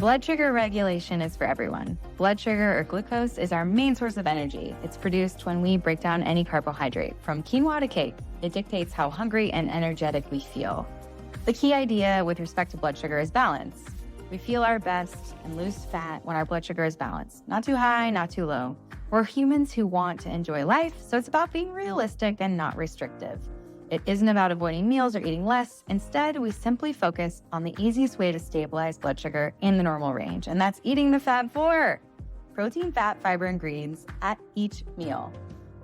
Blood sugar regulation is for everyone. Blood sugar or glucose is our main source of energy. It's produced when we break down any carbohydrate, from quinoa to cake. It dictates how hungry and energetic we feel. The key idea with respect to blood sugar is balance. We feel our best and lose fat when our blood sugar is balanced. Not too high, not too low. We're humans who want to enjoy life, so it's about being realistic and not restrictive. It isn't about avoiding meals or eating less. Instead, we simply focus on the easiest way to stabilize blood sugar in the normal range, and that's eating the Fab Four: protein, fat, fiber, and greens at each meal.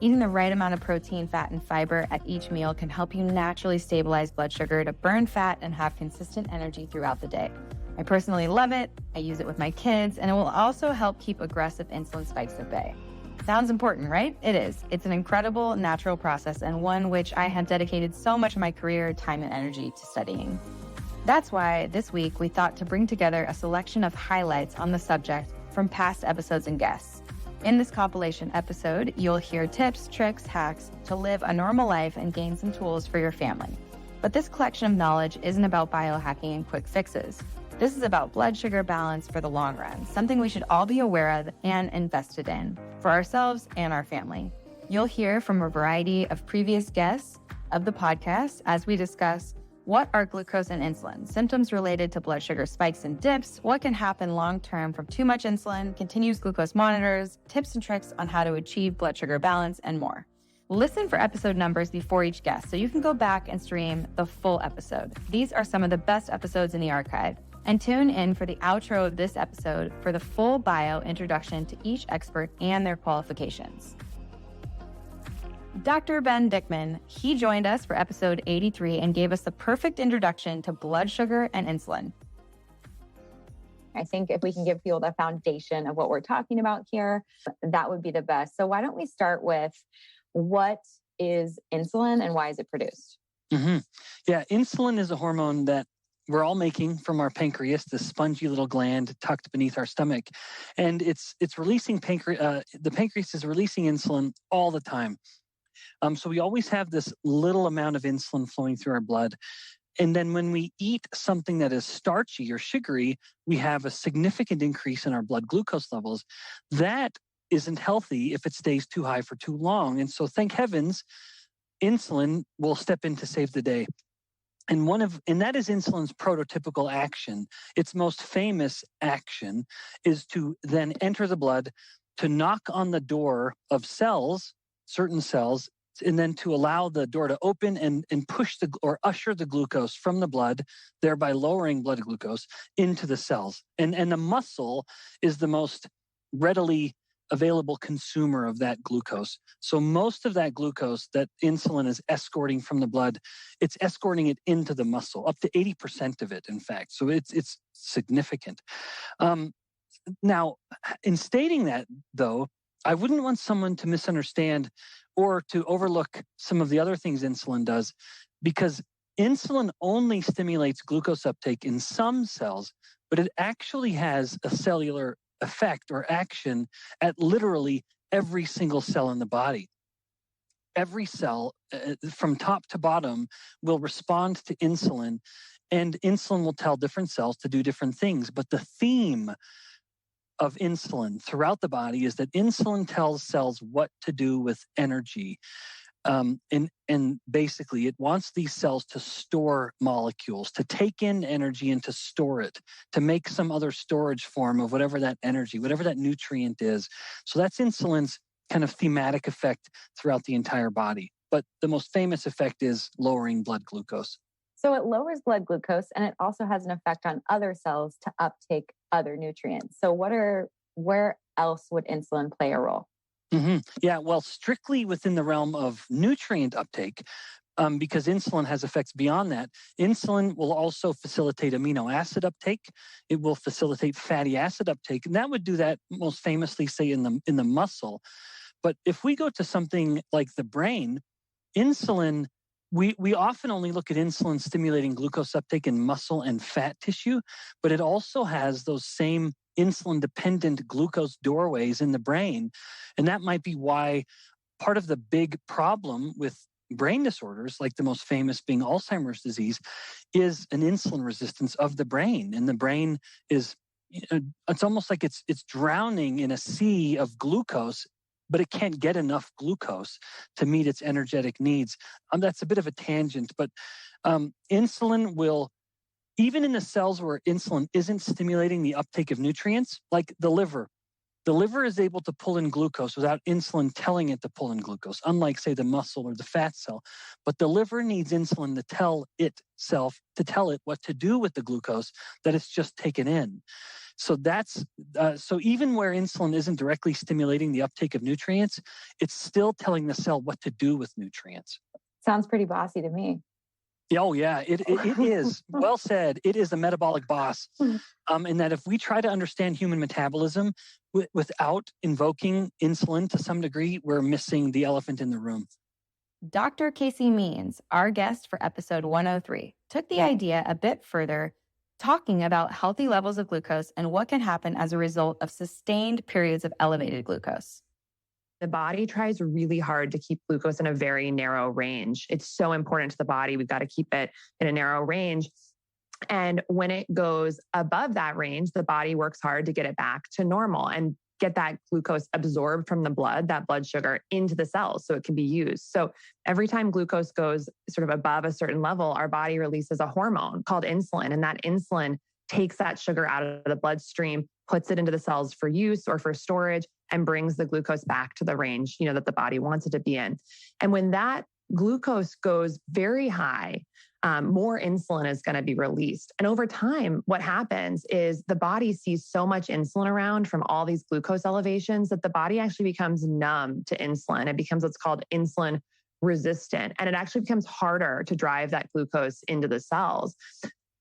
Eating the right amount of protein, fat, and fiber at each meal can help you naturally stabilize blood sugar to burn fat and have consistent energy throughout the day. I personally love it. I use it with my kids, and it will also help keep aggressive insulin spikes at bay. Sounds important, right? It is. It's an incredible natural process and one which I have dedicated so much of my career, time, and energy to studying. That's why this week we thought to bring together a selection of highlights on the subject from past episodes and guests. In this compilation episode, you'll hear tips, tricks, hacks to live a normal life and gain some tools for your family. But this collection of knowledge isn't about biohacking and quick fixes. This is about blood sugar balance for the long run, something we should all be aware of and invested in for ourselves and our family. You'll hear from a variety of previous guests of the podcast as we discuss what are glucose and insulin, symptoms related to blood sugar spikes and dips, what can happen long-term from too much insulin, continuous glucose monitors, tips and tricks on how to achieve blood sugar balance, and more. Listen for episode numbers before each guest so you can go back and stream the full episode. These are some of the best episodes in the archive. And tune in for the outro of this episode for the full bio introduction to each expert and their qualifications. Dr. Ben Dickman, he joined us for episode 83 and gave us the perfect introduction to blood sugar and insulin. I think if we can give people the foundation of what we're talking about here, that would be the best. So why don't we start with what is insulin and why is it produced? Yeah, insulin is a hormone that we're all making from our pancreas, this spongy little gland tucked beneath our stomach. And it's releasing the pancreas is releasing insulin all the time. So we always have this little amount of insulin flowing through our blood. And then when we eat something that is starchy or sugary, we have a significant increase in our blood glucose levels. That isn't healthy if it stays too high for too long. And so thank heavens, insulin will step in to save the day. And that is insulin's prototypical action. Its most famous action is to then enter the blood, to knock on the door of cells, certain cells, and then to allow the door to open and push or usher the glucose from the blood, thereby lowering blood glucose into the cells. And the muscle is the most readily available consumer of that glucose. So most of that glucose that insulin is escorting from the blood, it's escorting it into the muscle, up to 80% of it, in fact. So it's significant. Now, in stating that, though, I wouldn't want someone to misunderstand or to overlook some of the other things insulin does, because insulin only stimulates glucose uptake in some cells, but it actually has a cellular effect or action at literally every single cell in the body. Every cell from top to bottom will respond to insulin, and insulin will tell different cells to do different things. But the theme of insulin throughout the body is that insulin tells cells what to do with energy. And basically, it wants these cells to store molecules, to take in energy and to store it, to make some other storage form of whatever that energy, whatever that nutrient is. So that's insulin's kind of thematic effect throughout the entire body. But the most famous effect is lowering blood glucose. So it lowers blood glucose, and it also has an effect on other cells to uptake other nutrients. So where else would insulin play a role? Yeah, well, strictly within the realm of nutrient uptake, because insulin has effects beyond that. Insulin will also facilitate amino acid uptake. It will facilitate fatty acid uptake, and that would do that most famously, say, in the muscle. But if we go to something like the brain, insulin, we often only look at insulin stimulating glucose uptake in muscle and fat tissue, but it also has those same insulin-dependent glucose doorways in the brain. And that might be why part of the big problem with brain disorders, like the most famous being Alzheimer's disease, is an insulin resistance of the brain. And the brain is it's almost like it's drowning in a sea of glucose, but it can't get enough glucose to meet its energetic needs. That's a bit of a tangent, but insulin will, even in the cells where insulin isn't stimulating the uptake of nutrients, like the liver is able to pull in glucose without insulin telling it to pull in glucose, unlike, say, the muscle or the fat cell. But the liver needs insulin to tell it what to do with the glucose that it's just taken in. So so even where insulin isn't directly stimulating the uptake of nutrients, it's still telling the cell what to do with nutrients. Sounds pretty bossy to me. Oh, yeah, it is. Well said. It is a metabolic boss. In that if we try to understand human metabolism without invoking insulin to some degree, we're missing the elephant in the room. Dr. Casey Means, our guest for episode 103, took the idea a bit further, talking about healthy levels of glucose and what can happen as a result of sustained periods of elevated glucose. The body tries really hard to keep glucose in a very narrow range. It's so important to the body. We've got to keep it in a narrow range. And when it goes above that range, the body works hard to get it back to normal and get that glucose absorbed from the blood, that blood sugar, into the cells so it can be used. So every time glucose goes sort of above a certain level, our body releases a hormone called insulin. And that insulin takes that sugar out of the bloodstream, puts it into the cells for use or for storage, and brings the glucose back to the range, that the body wants it to be in. And when that glucose goes very high, more insulin is going to be released. And over time, what happens is the body sees so much insulin around from all these glucose elevations that the body actually becomes numb to insulin. It becomes what's called insulin resistant. And it actually becomes harder to drive that glucose into the cells.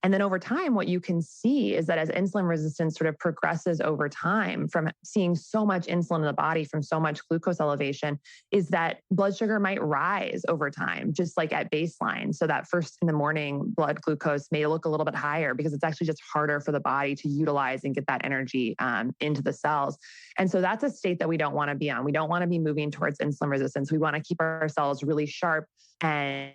And then over time, what you can see is that as insulin resistance sort of progresses over time from seeing so much insulin in the body from so much glucose elevation, is that blood sugar might rise over time, just like at baseline. So that first in the morning blood glucose may look a little bit higher because it's actually just harder for the body to utilize and get that energy into the cells. And so that's a state that we don't want to be on. We don't want to be moving towards insulin resistance. We want to keep our cells really sharp and,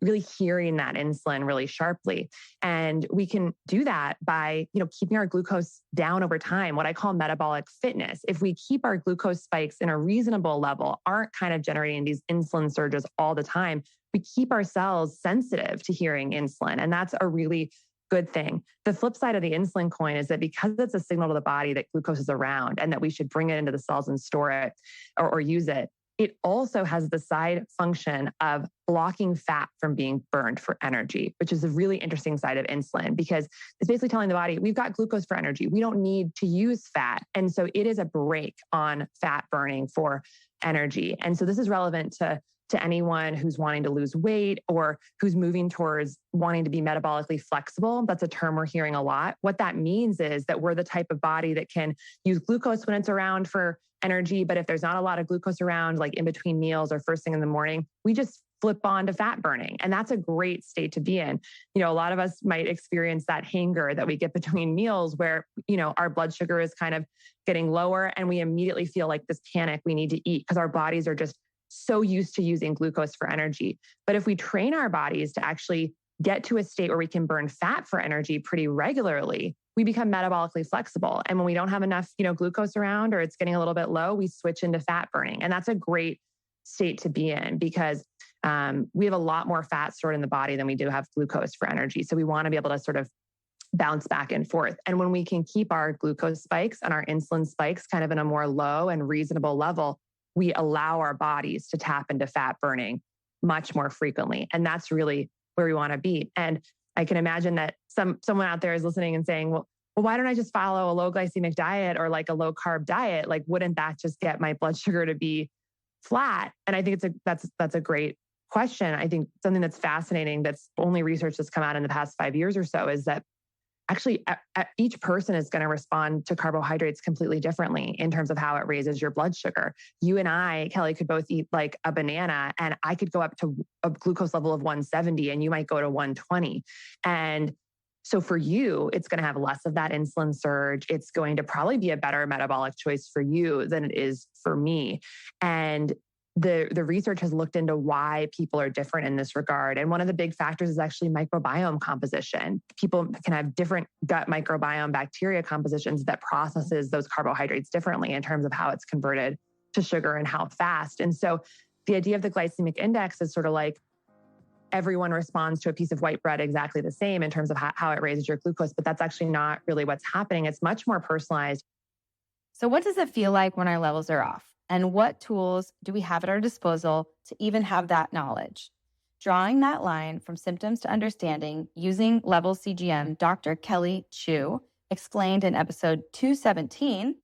really hearing that insulin really sharply. And we can do that by, keeping our glucose down over time, what I call metabolic fitness. If we keep our glucose spikes in a reasonable level, aren't kind of generating these insulin surges all the time, we keep our cells sensitive to hearing insulin. And that's a really good thing. The flip side of the insulin coin is that because it's a signal to the body that glucose is around and that we should bring it into the cells and store it or use it, it also has the side function of blocking fat from being burned for energy, which is a really interesting side of insulin because it's basically telling the body, we've got glucose for energy. We don't need to use fat. And so it is a brake on fat burning for energy. And so this is relevant to anyone who's wanting to lose weight or who's moving towards wanting to be metabolically flexible. That's a term we're hearing a lot. What that means is that we're the type of body that can use glucose when it's around for energy. But if there's not a lot of glucose around, like in between meals or first thing in the morning, we just flip on to fat burning. And that's a great state to be in. A lot of us might experience that hanger that we get between meals where, our blood sugar is kind of getting lower and we immediately feel like this panic we need to eat because our bodies are just so used to using glucose for energy. But if we train our bodies to actually get to a state where we can burn fat for energy pretty regularly, we become metabolically flexible. And when we don't have enough, glucose around or it's getting a little bit low, we switch into fat burning. And that's a great state to be in because we have a lot more fat stored in the body than we do have glucose for energy. So we want to be able to sort of bounce back and forth. And when we can keep our glucose spikes and our insulin spikes kind of in a more low and reasonable level, we allow our bodies to tap into fat burning much more frequently. And that's really where we want to be. And I can imagine that someone out there is listening and saying, well, why don't I just follow a low glycemic diet or like a low carb diet? Like, wouldn't that just get my blood sugar to be flat? And I think that's a great question. I think something that's fascinating, that's only research that's come out in the past 5 years or so, is that actually each person is going to respond to carbohydrates completely differently in terms of how it raises your blood sugar. You and I, Kelly, could both eat like a banana and I could go up to a glucose level of 170 and you might go to 120. And so for you, it's going to have less of that insulin surge. It's going to probably be a better metabolic choice for you than it is for me. And the research has looked into why people are different in this regard. And one of the big factors is actually microbiome composition. People can have different gut microbiome bacteria compositions that processes those carbohydrates differently in terms of how it's converted to sugar and how fast. And so the idea of the glycemic index is sort of like everyone responds to a piece of white bread exactly the same in terms of how it raises your glucose, but that's actually not really what's happening. It's much more personalized. So what does it feel like when our levels are off? And what tools do we have at our disposal to even have that knowledge? Drawing that line from symptoms to understanding using Level CGM, Dr. Kelly Chu explained in episode 217.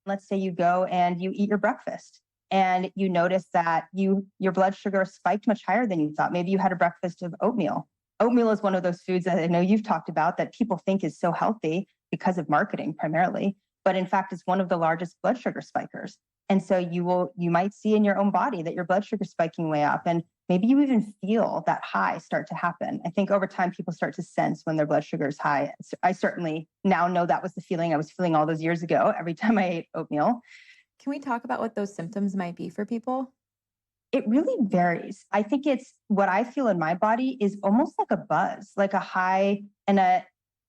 Let's say you go and you eat your breakfast and you notice that your blood sugar spiked much higher than you thought. Maybe you had a breakfast of oatmeal. Oatmeal is one of those foods that I know you've talked about that people think is so healthy because of marketing primarily, but in fact, it's one of the largest blood sugar spikers. And so you might see in your own body that your blood sugar is spiking way up. And maybe you even feel that high start to happen. I think over time, people start to sense when their blood sugar is high. I certainly now know that was the feeling I was feeling all those years ago every time I ate oatmeal. Can we talk about what those symptoms might be for people? It really varies. I think it's what I feel in my body is almost like a buzz, like a high, and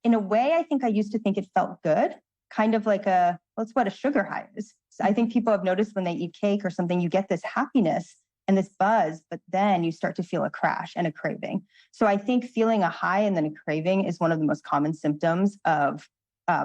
in a way, I think I used to think it felt good, kind of like that's what a sugar high is. So I think people have noticed when they eat cake or something, you get this happiness and this buzz, but then you start to feel a crash and a craving. So I think feeling a high and then a craving is one of the most common symptoms of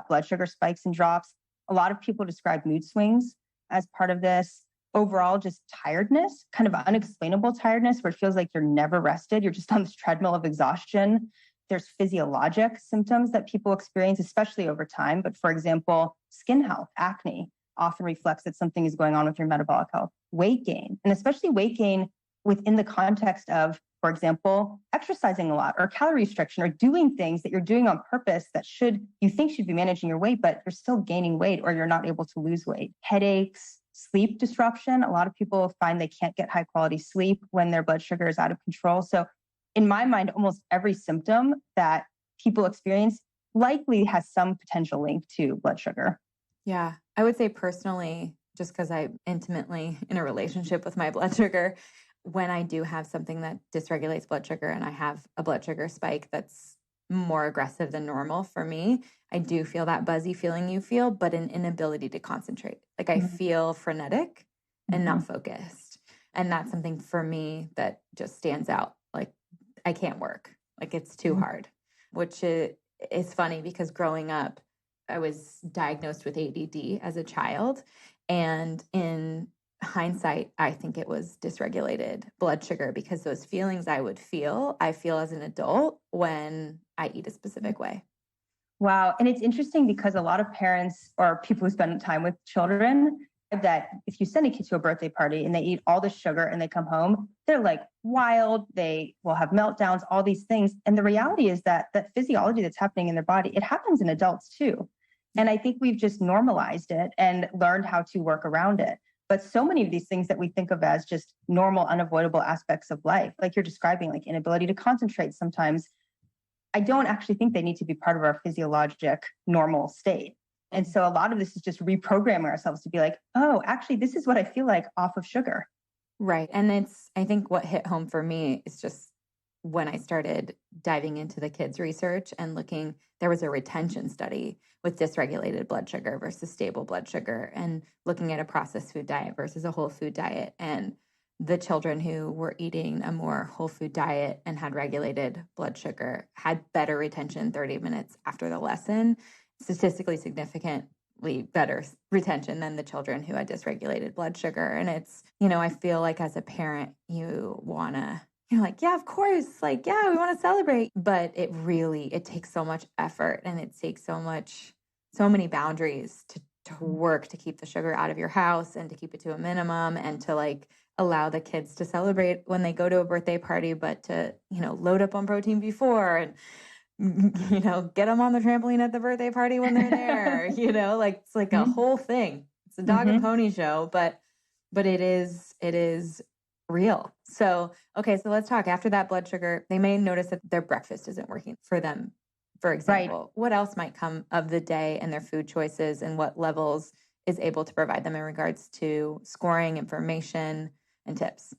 blood sugar spikes and drops. A lot of people describe mood swings as part of this. Overall, just tiredness, kind of unexplainable tiredness where it feels like you're never rested. You're just on this treadmill of exhaustion. There's physiologic symptoms that people experience, especially over time. But for example, skin health, acne, often reflects that something is going on with your metabolic health. Weight gain, and especially weight gain within the context of, for example, exercising a lot or calorie restriction or doing things that you're doing on purpose that you think should be managing your weight, but you're still gaining weight or you're not able to lose weight. Headaches, sleep disruption. A lot of people find they can't get high quality sleep when their blood sugar is out of control. So in my mind, almost every symptom that people experience likely has some potential link to blood sugar. Yeah, I would say personally, just because I'm intimately in a relationship with my blood sugar, when I do have something that dysregulates blood sugar and I have a blood sugar spike that's more aggressive than normal for me, I do feel that buzzy feeling you feel, but an inability to concentrate. Like I feel frenetic and not focused. And that's something for me that just stands out. Like I can't work. Like it's too hard, which is funny because growing up, I was diagnosed with ADD as a child. And in hindsight, I think it was dysregulated blood sugar because those feelings I feel as an adult when I eat a specific way. Wow. And it's interesting because a lot of parents or people who spend time with children, that if you send a kid to a birthday party and they eat all the sugar and they come home, they're like wild. They will have meltdowns, all these things. And the reality is that physiology that's happening in their body, it happens in adults too. And I think we've just normalized it and learned how to work around it. But so many of these things that we think of as just normal, unavoidable aspects of life, like you're describing, like inability to concentrate sometimes, I don't actually think they need to be part of our physiologic normal state. And so a lot of this is just reprogramming ourselves to be like, oh, actually, this is what I feel like off of sugar. Right. And I think what hit home for me is just when I started diving into the kids' research and looking, there was a retention study with dysregulated blood sugar versus stable blood sugar and looking at a processed food diet versus a whole food diet. And the children who were eating a more whole food diet and had regulated blood sugar had better retention 30 minutes after the lesson, statistically significantly better retention than the children who had dysregulated blood sugar. And it's, I feel like as a parent, you're like, yeah, of course. Like, yeah, we want to celebrate. But it takes so much effort and it takes so many boundaries to work to keep the sugar out of your house and to keep it to a minimum and to like allow the kids to celebrate when they go to a birthday party, but to, load up on protein before and, get them on the trampoline at the birthday party when they're there, like it's like a whole thing. It's a dog and pony show, but it is real. So, okay, so let's talk. After that blood sugar, they may notice that their breakfast isn't working for them, for example. Right. What else might come of the day and their food choices and what levels is able to provide them in regards to scoring information and tips?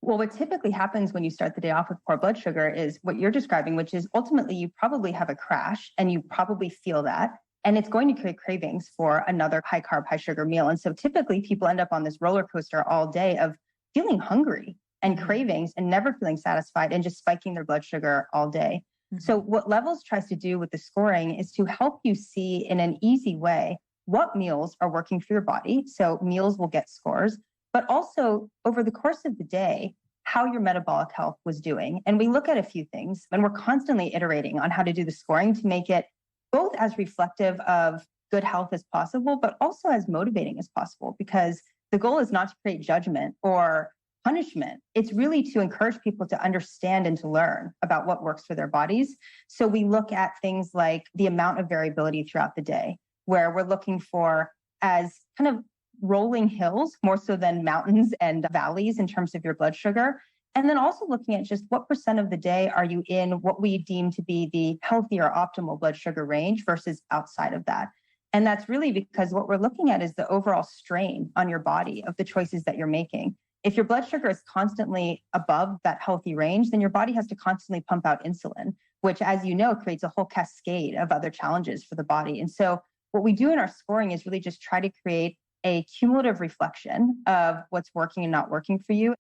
Well, what typically happens when you start the day off with poor blood sugar is what you're describing, which is ultimately you probably have a crash and you probably feel that. And it's going to create cravings for another high carb, high sugar meal. And so typically people end up on this roller coaster all day of feeling hungry and cravings and never feeling satisfied and just spiking their blood sugar all day. So what Levels tries to do with the scoring is to help you see in an easy way what meals are working for your body. So meals will get scores, but also over the course of the day, how your metabolic health was doing. And we look at a few things, and we're constantly iterating on how to do the scoring to make it both as reflective of good health as possible, but also as motivating as possible, because the goal is not to create judgment or punishment. It's really to encourage people to understand and to learn about what works for their bodies. So we look at things like the amount of variability throughout the day, where we're looking for as kind of rolling hills more so than mountains and valleys in terms of your blood sugar. And then also looking at just what % of the day are you in what we deem to be the healthy or optimal blood sugar range versus outside of that. And that's really because what we're looking at is the overall strain on your body of the choices that you're making. If your blood sugar is constantly above that healthy range, then your body has to constantly pump out insulin, which, as you know, creates a whole cascade of other challenges for the body. And so what we do in our scoring is really just try to create a cumulative reflection of what's working and not working for you.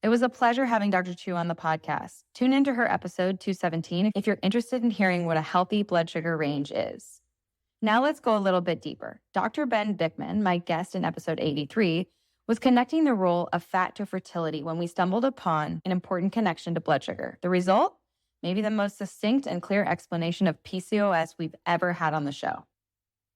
It was a pleasure having Dr. Chu on the podcast. Tune into her episode 217 if you're interested in hearing what a healthy blood sugar range is. Now let's go a little bit deeper. Dr. Ben Bickman, my guest in episode 83, was connecting the role of fat to fertility when we stumbled upon an important connection to blood sugar. The result? Maybe the most succinct and clear explanation of PCOS we've ever had on the show.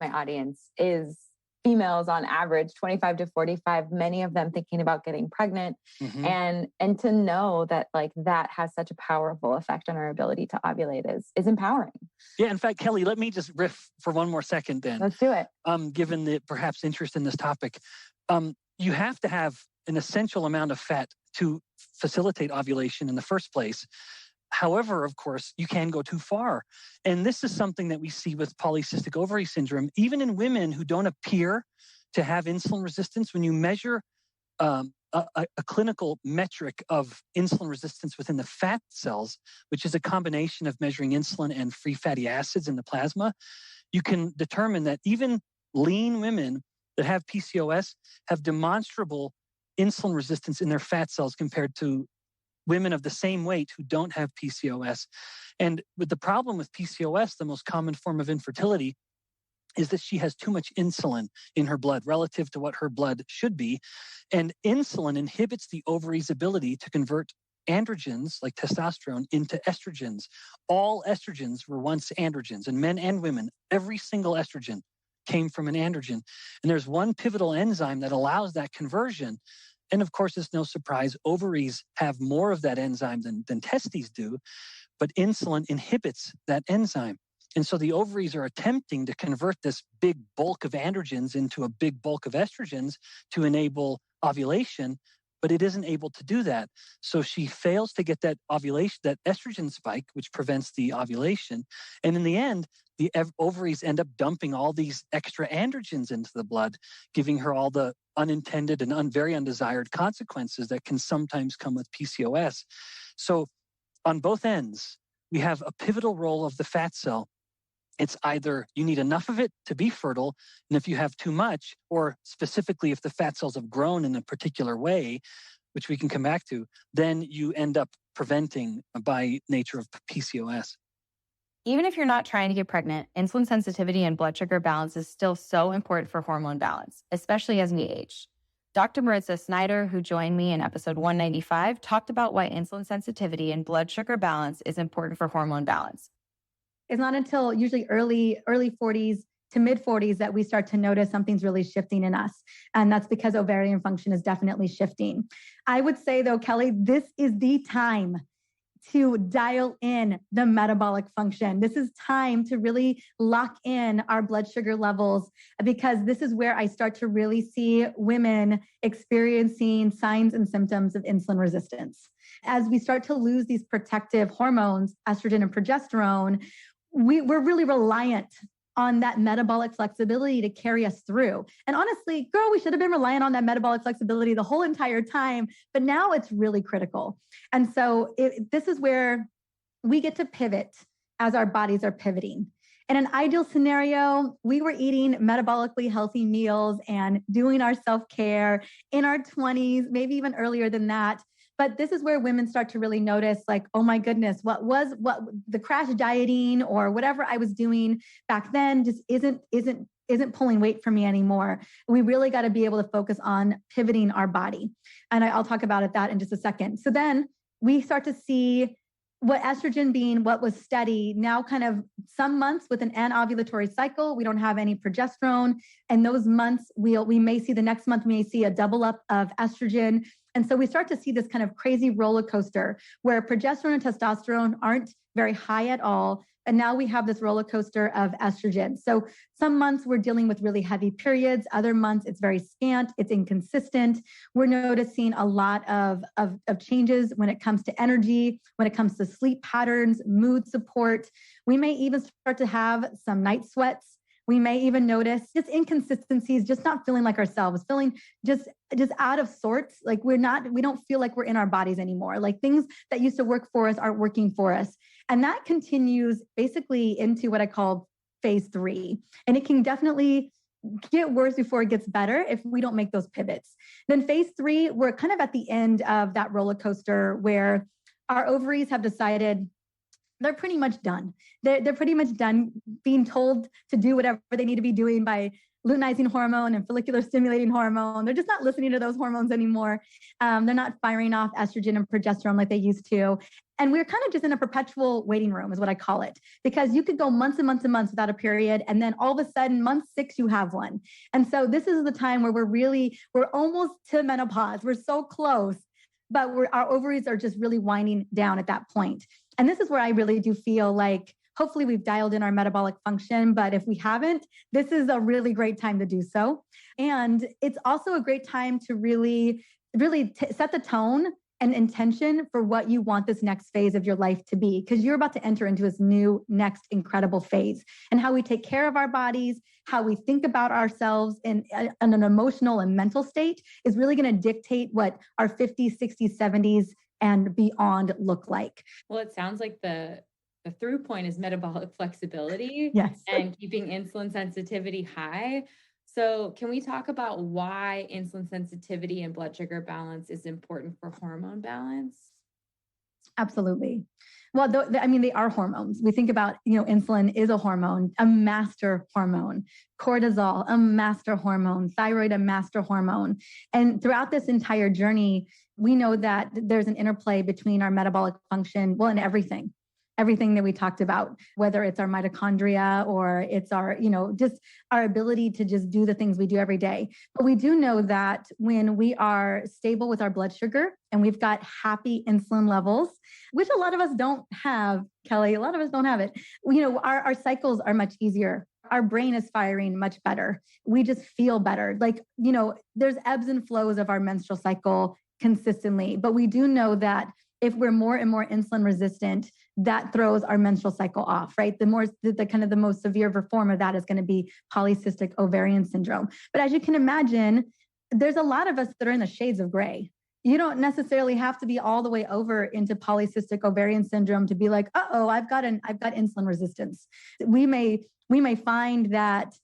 My audience is females on average, 25 to 45, many of them thinking about getting pregnant. And to know that like that has such a powerful effect on our ability to ovulate is empowering. Yeah, in fact, Kelly, let me just riff for one more second then. Let's do it. Given the perhaps interest in this topic. You have to have an essential amount of fat to facilitate ovulation in the first place. However, of course, you can go too far. And this is something that we see with polycystic ovary syndrome, even in women who don't appear to have insulin resistance. When you measure a clinical metric of insulin resistance within the fat cells, which is a combination of measuring insulin and free fatty acids in the plasma, you can determine that even lean women that have PCOS have demonstrable insulin resistance in their fat cells compared to women of the same weight who don't have PCOS. And with the problem with PCOS, the most common form of infertility is that she has too much insulin in her blood relative to what her blood should be. And insulin inhibits the ovary's ability to convert androgens like testosterone into estrogens. All estrogens were once androgens, and men and women, every single estrogen came from an androgen. And there's one pivotal enzyme that allows that conversion. And of course, it's no surprise, ovaries have more of that enzyme than testes do, but insulin inhibits that enzyme. And so the ovaries are attempting to convert this big bulk of androgens into a big bulk of estrogens to enable ovulation, but it isn't able to do that. So she fails to get that ovulation, that estrogen spike, which prevents the ovulation. And in the end, the ovaries end up dumping all these extra androgens into the blood, giving her all the unintended and very undesired consequences that can sometimes come with PCOS. So on both ends, we have a pivotal role of the fat cell. It's either you need enough of it to be fertile, and if you have too much, or specifically if the fat cells have grown in a particular way, which we can come back to, then you end up preventing by nature of PCOS. Even if you're not trying to get pregnant, insulin sensitivity and blood sugar balance is still so important for hormone balance, especially as we age. Dr. Maritza Snyder, who joined me in episode 195, talked about why insulin sensitivity and blood sugar balance is important for hormone balance. It's not until usually early 40s to mid 40s that we start to notice something's really shifting in us. And that's because ovarian function is definitely shifting. I would say though, Kelly, this is the time to dial in the metabolic function. This is time to really lock in our blood sugar levels, because this is where I start to really see women experiencing signs and symptoms of insulin resistance. As we start to lose these protective hormones, estrogen and progesterone, we're really reliant on that metabolic flexibility to carry us through. And honestly, girl, we should have been relying on that metabolic flexibility the whole entire time, but now it's really critical. And so this is where we get to pivot as our bodies are pivoting. In an ideal scenario, we were eating metabolically healthy meals and doing our self-care in our 20s, maybe even earlier than that. But this is where women start to really notice, like, oh my goodness, what the crash dieting or whatever I was doing back then just isn't pulling weight for me anymore. We really got to be able to focus on pivoting our body. And I'll talk about that in just a second. So then we start to see what estrogen being what was steady, now kind of some months with an anovulatory cycle, we don't have any progesterone. And those months, we may see the next month, we may see a double up of estrogen. And so we start to see this kind of crazy roller coaster where progesterone and testosterone aren't very high at all. And now we have this roller coaster of estrogen. So some months we're dealing with really heavy periods. Other months it's very scant, it's inconsistent. We're noticing a lot of changes when it comes to energy, when it comes to sleep patterns, mood support. We may even start to have some night sweats. We may even notice just inconsistencies, just not feeling like ourselves, feeling just out of sorts. Like we don't feel like we're in our bodies anymore. Like things that used to work for us aren't working for us. And that continues basically into what I call phase 3. And it can definitely get worse before it gets better if we don't make those pivots. Then phase 3, we're kind of at the end of that roller coaster where our ovaries have decided they're pretty much done. They're pretty much done being told to do whatever they need to be doing by luteinizing hormone and follicular stimulating hormone. They're just not listening to those hormones anymore. They're not firing off estrogen and progesterone like they used to. And we're kind of just in a perpetual waiting room is what I call it, because you could go months and months and months without a period. And then all of a sudden, month 6, you have one. And so this is the time where we're almost to menopause. We're so close, but our ovaries are just really winding down at that point. And this is where I really do feel like hopefully we've dialed in our metabolic function, but if we haven't, this is a really great time to do so. And it's also a great time to really set the tone and intention for what you want this next phase of your life to be, because you're about to enter into this new next incredible phase. And how we take care of our bodies, how we think about ourselves in an emotional and mental state is really going to dictate what our 50s, 60s, 70s, and beyond look like. Well, it sounds like the through point is metabolic flexibility. Yes. And keeping insulin sensitivity high. So can we talk about why insulin sensitivity and blood sugar balance is important for hormone balance? Absolutely. Well, they are hormones. We think about, insulin is a hormone, a master hormone, cortisol, a master hormone, thyroid, a master hormone. And throughout this entire journey, we know that there's an interplay between our metabolic function, and everything that we talked about, whether it's our mitochondria or it's our, just our ability to just do the things we do every day. But we do know that when we are stable with our blood sugar and we've got happy insulin levels, which a lot of us don't have, Kelly, a lot of us don't have it. Our cycles are much easier. Our brain is firing much better. We just feel better. Like, there's ebbs and flows of our menstrual cycle consistently, but we do know that if we're more and more insulin resistant, that throws our menstrual cycle off, right? The most severe form of that is going to be polycystic ovarian syndrome. But as you can imagine, there's a lot of us that are in the shades of gray. You don't necessarily have to be all the way over into polycystic ovarian syndrome to be like, I've got insulin resistance. We may find that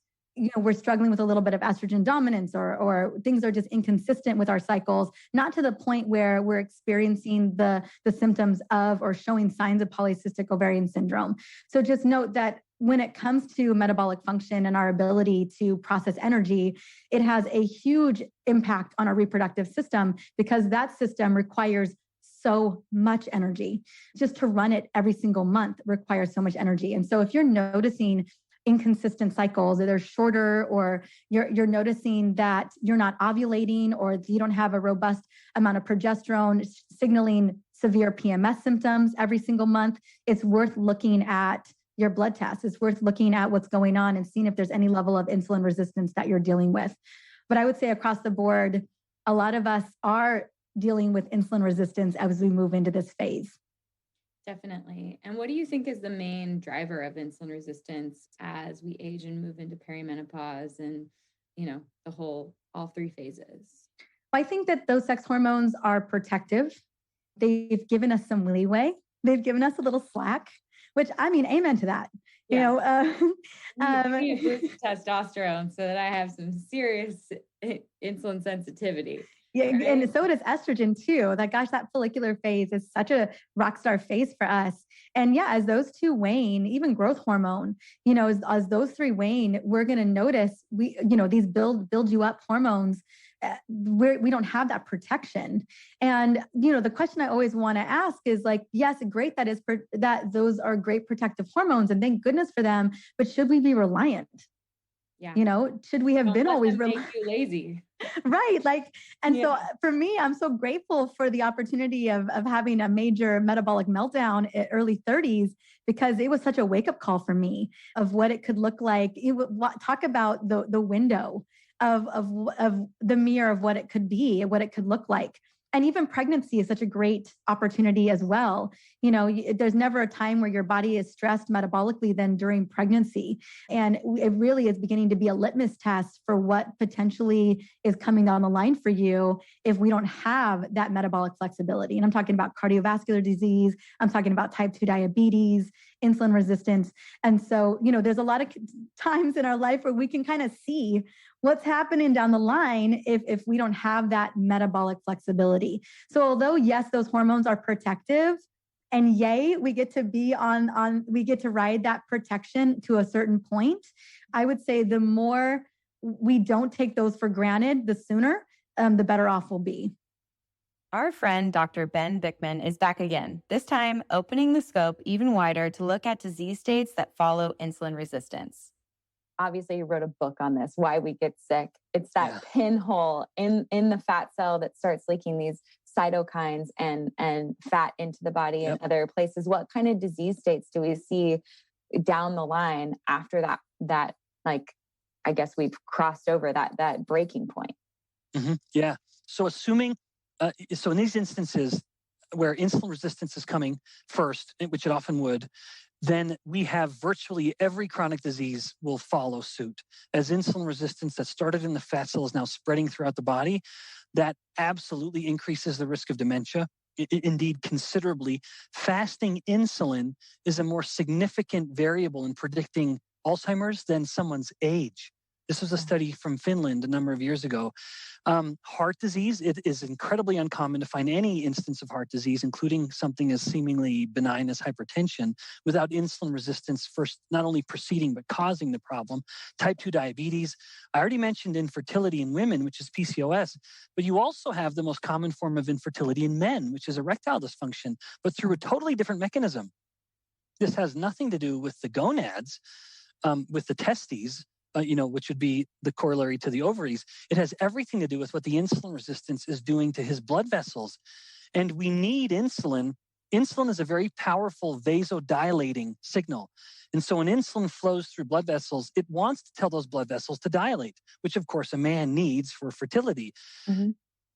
we're struggling with a little bit of estrogen dominance or things are just inconsistent with our cycles, not to the point where we're experiencing the symptoms of or showing signs of polycystic ovarian syndrome. So just note that when it comes to metabolic function and our ability to process energy, it has a huge impact on our reproductive system because that system requires so much energy. Just to run it every single month requires so much energy. And so if you're noticing inconsistent cycles, either shorter or you're noticing that you're not ovulating or you don't have a robust amount of progesterone signaling severe PMS symptoms every single month, it's worth looking at your blood tests. It's worth looking at what's going on and seeing if there's any level of insulin resistance that you're dealing with. But I would say across the board, a lot of us are dealing with insulin resistance as we move into this phase. Definitely. And what do you think is the main driver of insulin resistance as we age and move into perimenopause and, all three phases? I think that those sex hormones are protective. They've given us some leeway. They've given us a little slack, which amen to that. Yeah. You boost testosterone so that I have some serious insulin sensitivity. Yeah, right? And so does estrogen too. That follicular phase is such a rock star phase for us. And as those two wane, even growth hormone, as those three wane, we're going to notice these build you up hormones. We don't have that protection. And, the question I always want to ask is yes, great. That those are great protective hormones and thank goodness for them. But should we be reliant? Yeah. Should we have been always make you lazy? Right. So for me, I'm so grateful for the opportunity of having a major metabolic meltdown at early 30s, because it was such a wake up call for me of what it could look like. Talk about the window of the mirror of what it could be, what it could look like. And even pregnancy is such a great opportunity as well. There's never a time where your body is stressed metabolically than during pregnancy. And it really is beginning to be a litmus test for what potentially is coming down the line for you if we don't have that metabolic flexibility. And I'm talking about cardiovascular disease. I'm talking about type 2 diabetes, insulin resistance. And so, there's a lot of times in our life where we can kind of see what's happening down the line if we don't have that metabolic flexibility. So although, yes, those hormones are protective, and yay, we get to we get to ride that protection to a certain point. I would say the more we don't take those for granted, the sooner, the better off we'll be. Our friend, Dr. Ben Bickman, is back again, this time opening the scope even wider to look at disease states that follow insulin resistance. Obviously, you wrote a book on this, why we get sick. It's that pinhole in the fat cell that starts leaking these cytokines and fat into the body and other places. What kind of disease states do we see down the line after that I guess we've crossed over that breaking point? Mm-hmm. Yeah. So assuming, so in these instances where insulin resistance is coming first, which it often would, then we have virtually every chronic disease will follow suit. As insulin resistance that started in the fat cell is now spreading throughout the body, that absolutely increases the risk of dementia, indeed considerably. Fasting insulin is a more significant variable in predicting Alzheimer's than someone's age. This was a study from Finland a number of years ago. Heart disease, it is incredibly uncommon to find any instance of heart disease, including something as seemingly benign as hypertension, without insulin resistance first not only preceding but causing the problem. Type 2 diabetes. I already mentioned infertility in women, which is PCOS, but you also have the most common form of infertility in men, which is erectile dysfunction, but through a totally different mechanism. This has nothing to do with the gonads, with the testes, which would be the corollary to the ovaries. It has everything to do with what the insulin resistance is doing to his blood vessels. And we need insulin. Insulin is a very powerful vasodilating signal. And so when insulin flows through blood vessels, it wants to tell those blood vessels to dilate, which of course a man needs for fertility. Mm-hmm.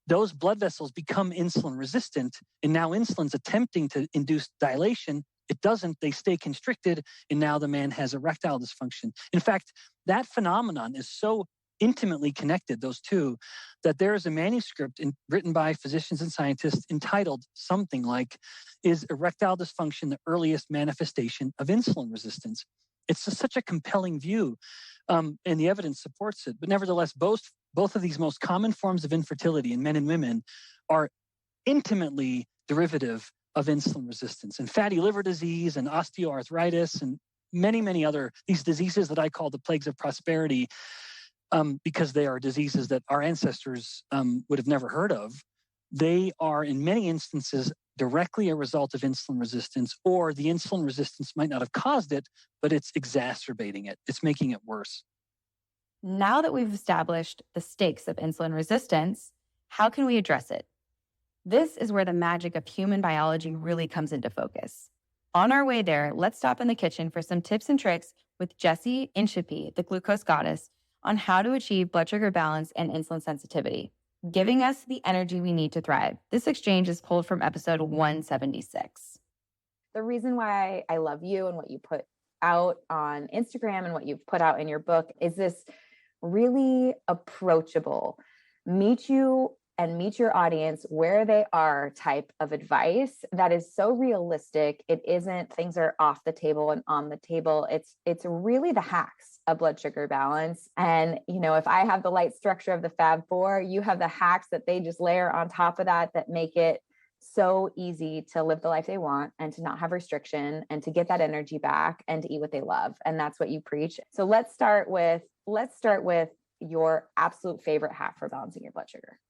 Those blood vessels become insulin resistant. And now insulin's attempting to induce dilation. It doesn't, they stay constricted, and now the man has erectile dysfunction. In fact, that phenomenon is so intimately connected, those two, that there is a manuscript written by physicians and scientists entitled something like, "Is erectile dysfunction the earliest manifestation of insulin resistance?" It's such a compelling view, and the evidence supports it. But nevertheless, both of these most common forms of infertility in men and women are intimately derivative of insulin resistance, and fatty liver disease and osteoarthritis and many, many other, these diseases that I call the plagues of prosperity, because they are diseases that our ancestors would have never heard of. They are in many instances directly a result of insulin resistance, or the insulin resistance might not have caused it, but it's exacerbating it. It's making it worse. Now that we've established the stakes of insulin resistance, how can we address it? This is where the magic of human biology really comes into focus. On our way there, let's stop in the kitchen for some tips and tricks with Jessie Inshipi, the glucose goddess, on how to achieve blood sugar balance and insulin sensitivity, giving us the energy we need to thrive. This exchange is pulled from episode 176. the reason why I love you and what you put out on Instagram and what you've put out in your book is this really approachable, meet you and meet your audience where they are type of advice that is so realistic. It isn't things are off the table and on the table. It's really the hacks of blood sugar balance. And, you know, if I have the light structure of the Fab Four, you have the hacks that they just layer on top of that make it so easy to live the life they want and to not have restriction and to get that energy back and to eat what they love. And that's what you preach. So let's start with your absolute favorite hack for balancing your blood sugar.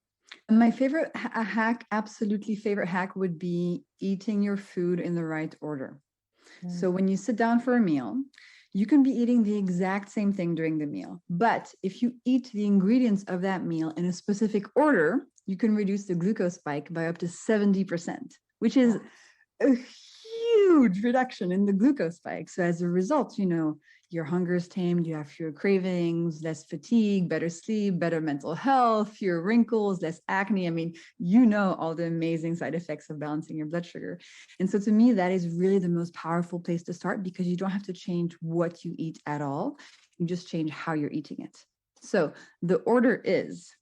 My favorite hack, absolutely favorite hack, would be eating your food in the right order. So when you sit down for a meal, you can be eating the exact same thing during the meal. But if you eat the ingredients of that meal in a specific order, you can reduce the glucose spike by up to 70%, which is a huge reduction in the glucose spike. So as a result, you know, your hunger is tamed, you have fewer cravings, less fatigue, better sleep, better mental health, fewer wrinkles, less acne. I mean, you know, all the amazing side effects of balancing your blood sugar. And so to me, that is really the most powerful place to start, because you don't have to change what you eat at all. You just change how you're eating it. So the order is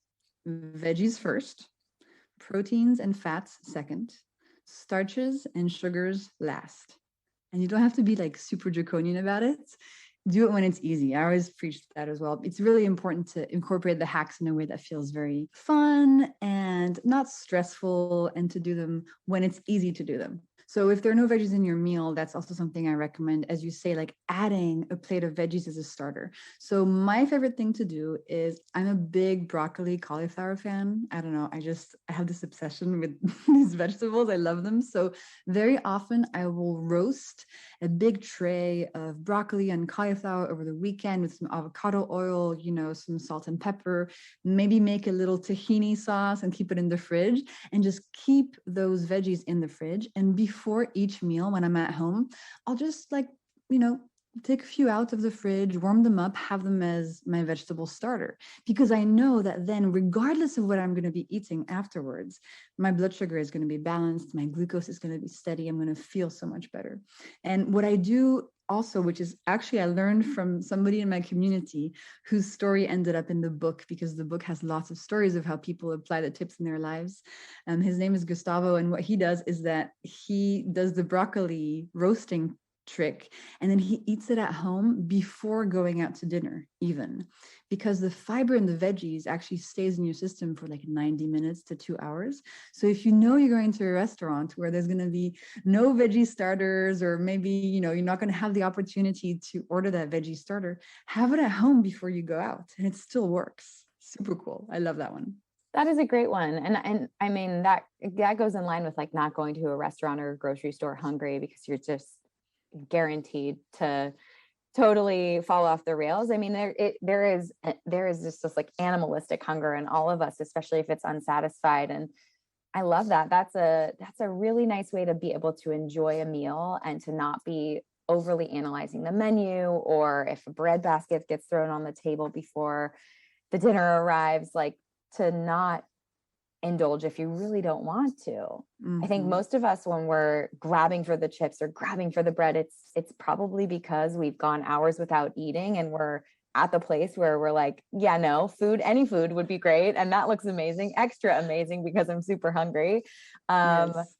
veggies first, proteins and fats second, starches and sugars last. And you don't have to be like super draconian about it. Do it when it's easy. I always preach that as well. It's really important to incorporate the hacks in a way that feels very fun and not stressful, and to do them when it's easy to do them. So if there are no veggies in your meal, that's also something I recommend, as you say, like adding a plate of veggies as a starter. So my favorite thing to do is, I'm a big broccoli, cauliflower fan. I don't know. I have this obsession with these vegetables. I love them. So very often I will roast a big tray of broccoli and cauliflower over the weekend with some avocado oil, you know, some salt and pepper, maybe make a little tahini sauce and keep it in the fridge, and just keep those veggies in the fridge. And before each meal, when I'm at home, I'll just take a few out of the fridge, warm them up, have them as my vegetable starter, because I know that then, regardless of what I'm going to be eating afterwards, my blood sugar is going to be balanced, my glucose is going to be steady, I'm going to feel so much better. And what I do also, which is actually I learned from somebody in my community whose story ended up in the book, because the book has lots of stories of how people apply the tips in their lives. His name is Gustavo, and what he does is that he does the broccoli roasting trick, and then he eats it at home before going out to dinner, even, because the fiber in the veggies actually stays in your system for like 90 minutes to 2 hours. So if you know you're going to a restaurant where there's going to be no veggie starters, or maybe, you know, you're not going to have the opportunity to order that veggie starter, have it at home before you go out, and it still works. Super cool. I love that one. That is a great one. And I mean, that goes in line with like not going to a restaurant or a grocery store hungry, because you're just guaranteed to totally fall off the rails. I mean, there is just this like animalistic hunger in all of us, especially if it's unsatisfied. And I love that. That's a really nice way to be able to enjoy a meal and to not be overly analyzing the menu, or if a bread basket gets thrown on the table before the dinner arrives, like to not indulge if you really don't want to. Mm-hmm. I think most of us, when we're grabbing for the chips or grabbing for the bread, it's probably because we've gone hours without eating, and we're at the place where we're like, yeah, no, any food would be great. And that looks amazing, extra amazing, because I'm super hungry. Yes.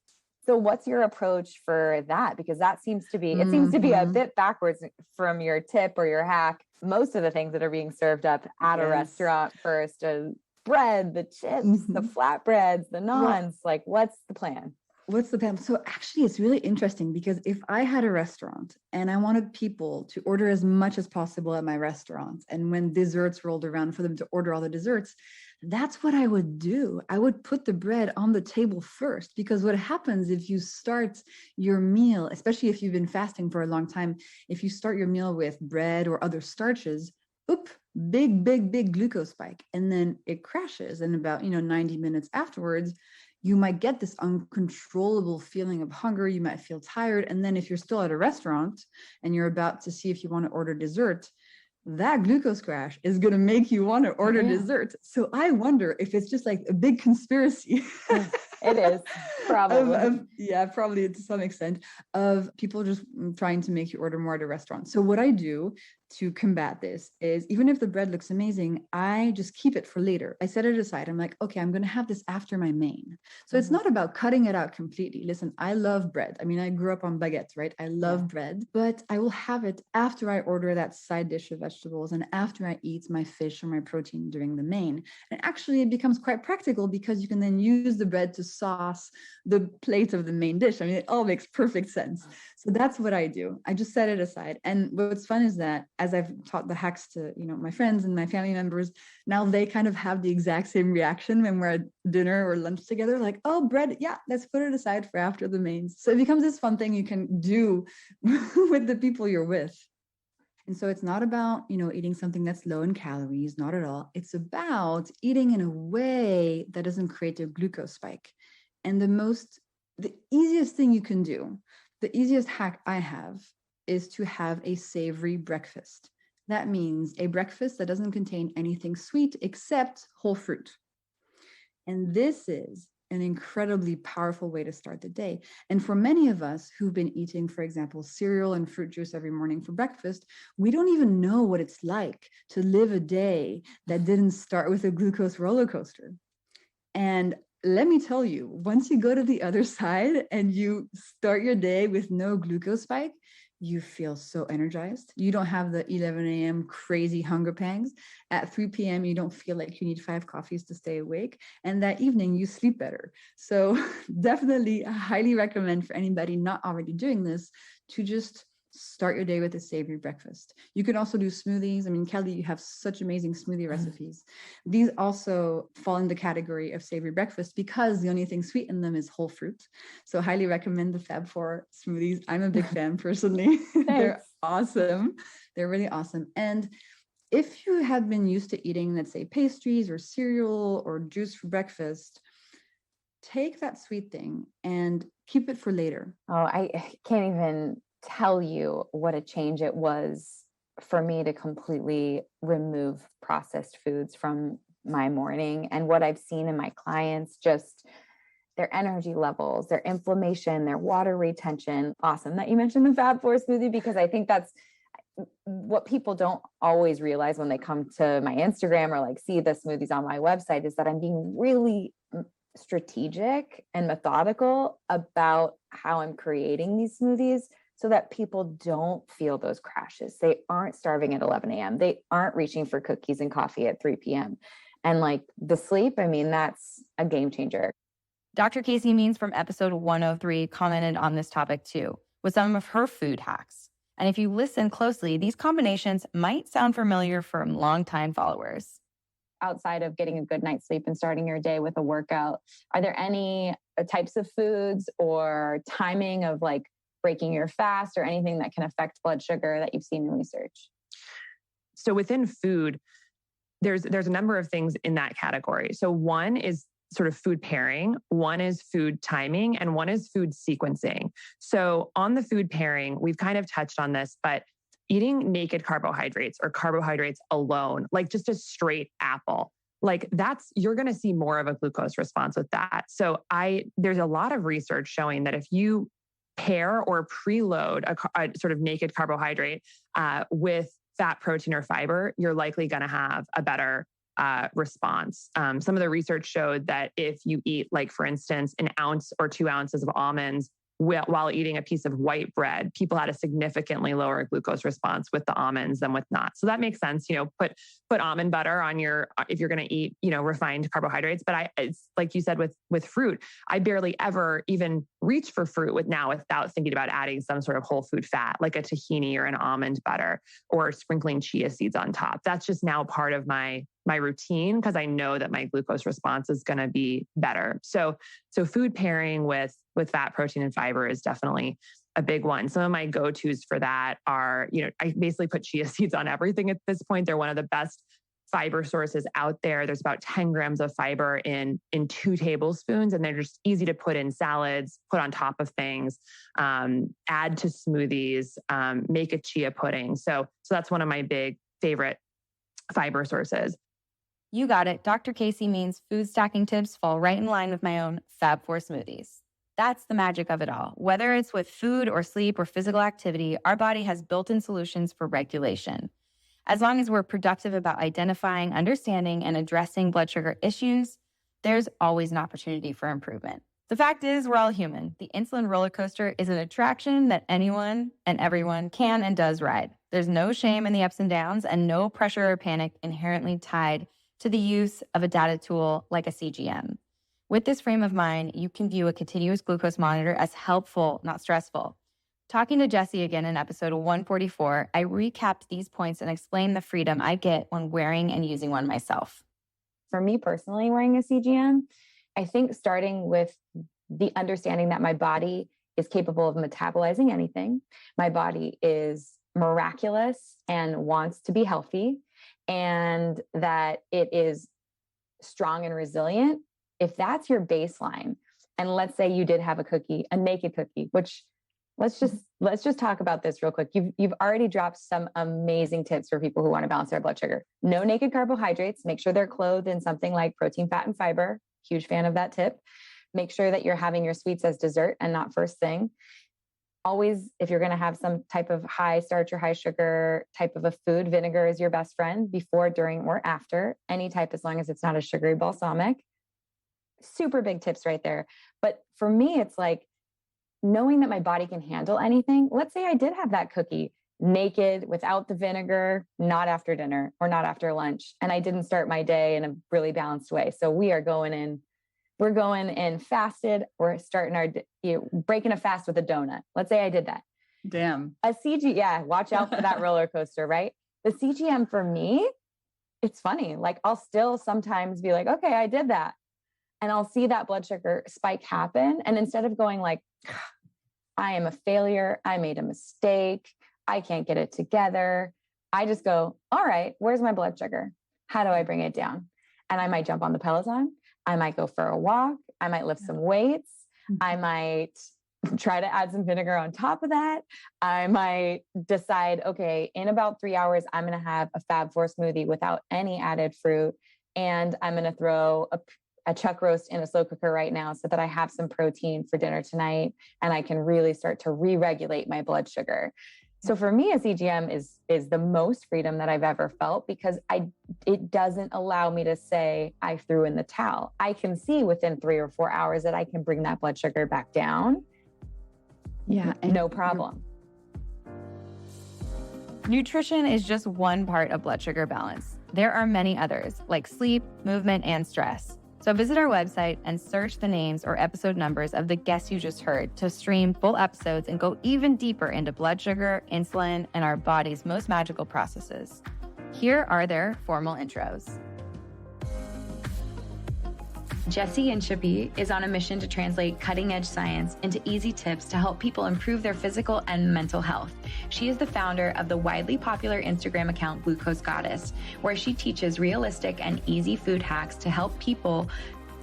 So what's your approach for that? Because that seems to be a bit backwards from your tip or your hack. Most of the things that are being served up at a restaurant first, bread, the chips, the flatbreads, the naans, like what's the plan? What's the plan? So actually, it's really interesting, because if I had a restaurant and I wanted people to order as much as possible at my restaurant, and when desserts rolled around, for them to order all the desserts, that's what I would do. I would put the bread on the table first, because what happens if you start your meal, especially if you've been fasting for a long time, if you start your meal with bread or other starches, big glucose spike, and then it crashes. And about 90 minutes afterwards, you might get this uncontrollable feeling of hunger. You might feel tired. And then if you're still at a restaurant and you're about to see if you want to order dessert, that glucose crash is going to make you want to order dessert. So I wonder if it's just like a big conspiracy It is, probably. Yeah, probably to some extent, of people just trying to make you order more at a restaurant. So what I do to combat this is, even if the bread looks amazing, I just keep it for later. I set it aside. I'm like, okay, I'm going to have this after my main. So it's not about cutting it out completely. Listen, I love bread. I mean, I grew up on baguettes, right? I love bread, but I will have it after I order that side dish of vegetables and after I eat my fish or my protein during the main. And actually it becomes quite practical because you can then use the bread to sauce the plate of the main dish. I mean, it all makes perfect sense. So that's what I do. I just set it aside. And what's fun is that as I've taught the hacks to, my friends and my family members, now they kind of have the exact same reaction when we're at dinner or lunch together, like, oh, bread, yeah, let's put it aside for after the mains. So it becomes this fun thing you can do with the people you're with. And so it's not about, eating something that's low in calories, not at all. It's about eating in a way that doesn't create a glucose spike. And the easiest thing you can do, the easiest hack I have, is to have a savory breakfast. That means a breakfast that doesn't contain anything sweet except whole fruit. And this is an incredibly powerful way to start the day. And for many of us who've been eating, for example, cereal and fruit juice every morning for breakfast, we don't even know what it's like to live a day that didn't start with a glucose roller coaster. And let me tell you, once you go to the other side and you start your day with no glucose spike, you feel so energized. You don't have the 11 a.m. crazy hunger pangs. At 3 p.m., you don't feel like you need 5 coffees to stay awake. And that evening, you sleep better. So definitely, I highly recommend for anybody not already doing this to just start your day with a savory breakfast. You can also do smoothies. I mean, Kelly, you have such amazing smoothie recipes. These also fall in the category of savory breakfast because the only thing sweet in them is whole fruit. So highly recommend the Fab 4 smoothies. I'm a big fan personally. They're awesome. They're really awesome. And if you have been used to eating, let's say, pastries or cereal or juice for breakfast, take that sweet thing and keep it for later. Oh, I can't even tell you what a change it was for me to completely remove processed foods from my morning. And what I've seen in my clients, just their energy levels, their inflammation, their water retention. Awesome that you mentioned the Fab 4 smoothie, because I think that's what people don't always realize when they come to my Instagram or like see the smoothies on my website, is that I'm being really strategic and methodical about how I'm creating these smoothies, so that people don't feel those crashes. They aren't starving at 11 a.m. They aren't reaching for cookies and coffee at 3 p.m. And like the sleep, I mean, that's a game changer. Dr. Casey Means from episode 103 commented on this topic too, with some of her food hacks. And if you listen closely, these combinations might sound familiar for longtime followers. Outside of getting a good night's sleep and starting your day with a workout, are there any types of foods or timing of like breaking your fast or anything that can affect blood sugar that you've seen in research? So within food, there's a number of things in that category. So one is sort of food pairing, one is food timing, and one is food sequencing. So on the food pairing, we've kind of touched on this, but eating naked carbohydrates or carbohydrates alone, like just a straight apple, like you're going to see more of a glucose response with that. So there's a lot of research showing that if you pair or preload a sort of naked carbohydrate with fat, protein, or fiber, you're likely going to have a better response. Some of the research showed that if you eat, like for instance, an ounce or 2 ounces of almonds while eating a piece of white bread, people had a significantly lower glucose response with the almonds than with not. So that makes sense. Put almond butter on if you're going to eat, refined carbohydrates. But it's like you said with fruit, I barely ever even reach for fruit without thinking about adding some sort of whole food fat, like a tahini or an almond butter, or sprinkling chia seeds on top. That's just now part of my routine because I know that my glucose response is going to be better. So food pairing with fat, protein, and fiber is definitely a big one. Some of my go-tos for that are, I basically put chia seeds on everything at this point. They're one of the best fiber sources out there. There's about 10 grams of fiber in 2 tablespoons, and they're just easy to put in salads, put on top of things, add to smoothies, make a chia pudding. So that's one of my big favorite fiber sources. You got it. Dr. Casey means food stacking tips fall right in line with my own Fab4 smoothies. That's the magic of it all. Whether it's with food or sleep or physical activity, our body has built-in solutions for regulation. As long as we're productive about identifying, understanding, and addressing blood sugar issues, there's always an opportunity for improvement. The fact is, we're all human. The insulin roller coaster is an attraction that anyone and everyone can and does ride. There's no shame in the ups and downs and no pressure or panic inherently tied to the use of a data tool like a CGM. With this frame of mind, you can view a continuous glucose monitor as helpful, not stressful. Talking to Jessie again in episode 144, I recapped these points and explained the freedom I get when wearing and using one myself. For me personally, wearing a CGM, I think starting with the understanding that my body is capable of metabolizing anything. My body is miraculous and wants to be healthy, and that it is strong and resilient. If that's your baseline, and let's say you did have a cookie, a naked cookie, which let's just talk about this real quick. You've already dropped some amazing tips for people who want to balance their blood sugar. No naked carbohydrates. Make sure they're clothed in something like protein, fat, and fiber. Huge fan of that tip. Make sure that you're having your sweets as dessert and not first thing. Always, if you're going to have some type of high starch or high sugar type of a food, vinegar is your best friend before, during, or after. Any type, as long as it's not a sugary balsamic. Super big tips right there. But for me, it's like knowing that my body can handle anything. Let's say I did have that cookie naked, without the vinegar, not after dinner or not after lunch, and I didn't start my day in a really balanced way. So we're going in fasted. We're starting breaking a fast with a donut. Let's say I did that. Damn. Watch out for that roller coaster, right? The CGM for me, it's funny. Like I'll still sometimes be like, okay, I did that. And I'll see that blood sugar spike happen. And instead of going like, I am a failure, I made a mistake, I can't get it together, I just go, all right, where's my blood sugar? How do I bring it down? And I might jump on the Peloton. I might go for a walk. I might lift some weights. I might try to add some vinegar on top of that. I might decide, okay, in about 3 hours, I'm going to have a Fab4 smoothie without any added fruit. And I'm going to throw a chuck roast in a slow cooker right now so that I have some protein for dinner tonight and I can really start to re-regulate my blood sugar. So for me, a CGM is the most freedom that I've ever felt because it doesn't allow me to say I threw in the towel. I can see within 3 or 4 hours that I can bring that blood sugar back down. Yeah. No problem. Nutrition is just one part of blood sugar balance. There are many others, like sleep, movement, and stress. So visit our website and search the names or episode numbers of the guests you just heard to stream full episodes and go even deeper into blood sugar, insulin, and our body's most magical processes. Here are their formal intros. Jessie and Chippy is on a mission to translate cutting-edge science into easy tips to help people improve their physical and mental health. She is the founder of the widely popular Instagram account Glucose Goddess, where she teaches realistic and easy food hacks to help people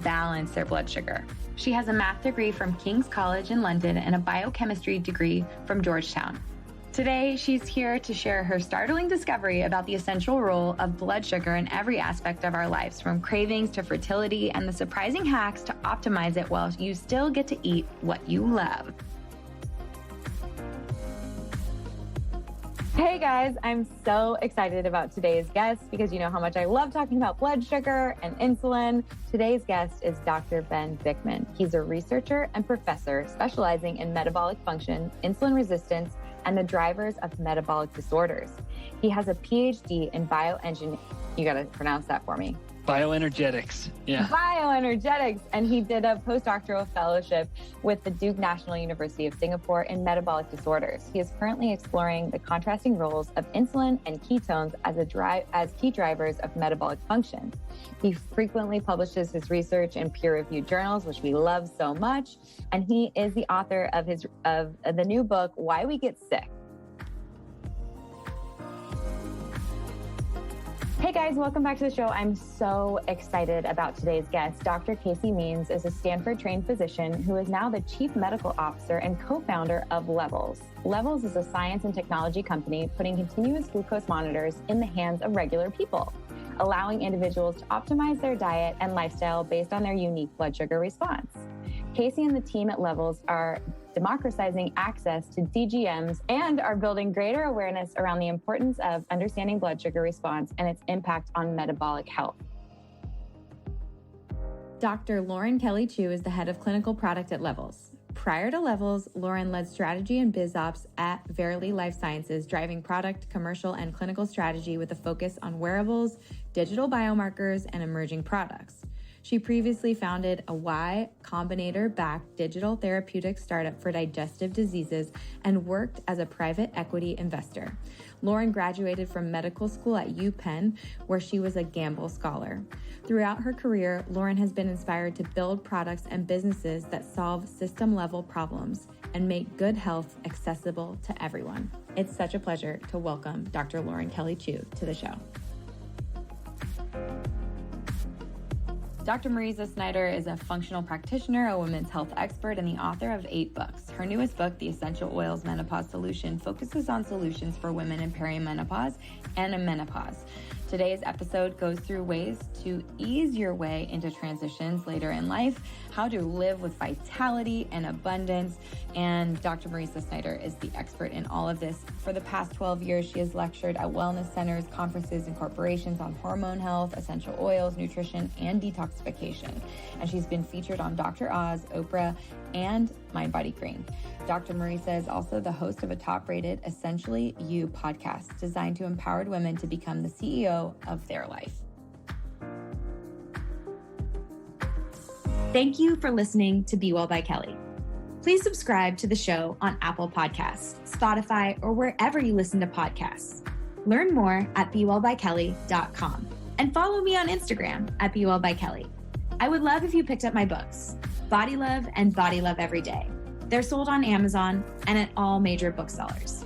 balance their blood sugar. She has a math degree from King's College in London and a biochemistry degree from Georgetown. Today, she's here to share her startling discovery about the essential role of blood sugar in every aspect of our lives, from cravings to fertility, and the surprising hacks to optimize it while you still get to eat what you love. Hey guys, I'm so excited about today's guest because you know how much I love talking about blood sugar and insulin. Today's guest is Dr. Ben Bikman. He's a researcher and professor specializing in metabolic function, insulin resistance, and the drivers of metabolic disorders. He has a PhD in bioengineering. You got to pronounce that for me. Bioenergetics. Yeah. Bioenergetics. And he did a postdoctoral fellowship with the Duke National University of Singapore in metabolic disorders. He is currently exploring the contrasting roles of insulin and ketones as key drivers of metabolic function. He frequently publishes his research in peer-reviewed journals, which we love so much. And he is the author of the new book, Why We Get Sick. Hey guys, welcome back to the show. I'm so excited about today's guest. Dr. Casey Means is a Stanford-trained physician who is now the Chief Medical Officer and co-founder of Levels. Levels is a science and technology company putting continuous glucose monitors in the hands of regular people. allowing individuals to optimize their diet and lifestyle based on their unique blood sugar response. Casey and the team at Levels are democratizing access to DGMs and are building greater awareness around the importance of understanding blood sugar response and its impact on metabolic health. Dr. Lauren Kelly Chu is the head of clinical product at Levels. Prior to Levels, Lauren led strategy and biz ops at Verily Life Sciences, driving product, commercial, and clinical strategy with a focus on wearables, digital biomarkers, and emerging products. She previously founded a Y Combinator-backed digital therapeutic startup for digestive diseases and worked as a private equity investor. Lauren graduated from medical school at UPenn, where she was a Gamble Scholar. Throughout her career, Lauren has been inspired to build products and businesses that solve system-level problems and make good health accessible to everyone. It's such a pleasure to welcome Dr. Lauren Kelly Chu to the show. Dr. Marisa Snyder is a functional practitioner, a women's health expert, and the author of 8 books. Her newest book, The Essential Oils Menopause Solution, focuses on solutions for women in perimenopause and in menopause. Today's episode goes through ways to ease your way into transitions later in life, how to live with vitality and abundance, and Dr. Marisa Snyder is the expert in all of this. For the past 12 years, she has lectured at wellness centers, conferences, and corporations on hormone health, essential oils, nutrition, and detoxification. And she's been featured on Dr. Oz, Oprah, and Mind Body Green. Dr. Marisa is also the host of a top-rated Essentially You podcast designed to empower women to become the CEO of their life. Thank you for listening to Be Well by Kelly. Please subscribe to the show on Apple Podcasts, Spotify, or wherever you listen to podcasts. Learn more at BeWellByKelly.com and follow me on Instagram at BeWellByKelly. I would love if you picked up my books, Body Love and Body Love Every Day. They're sold on Amazon and at all major booksellers.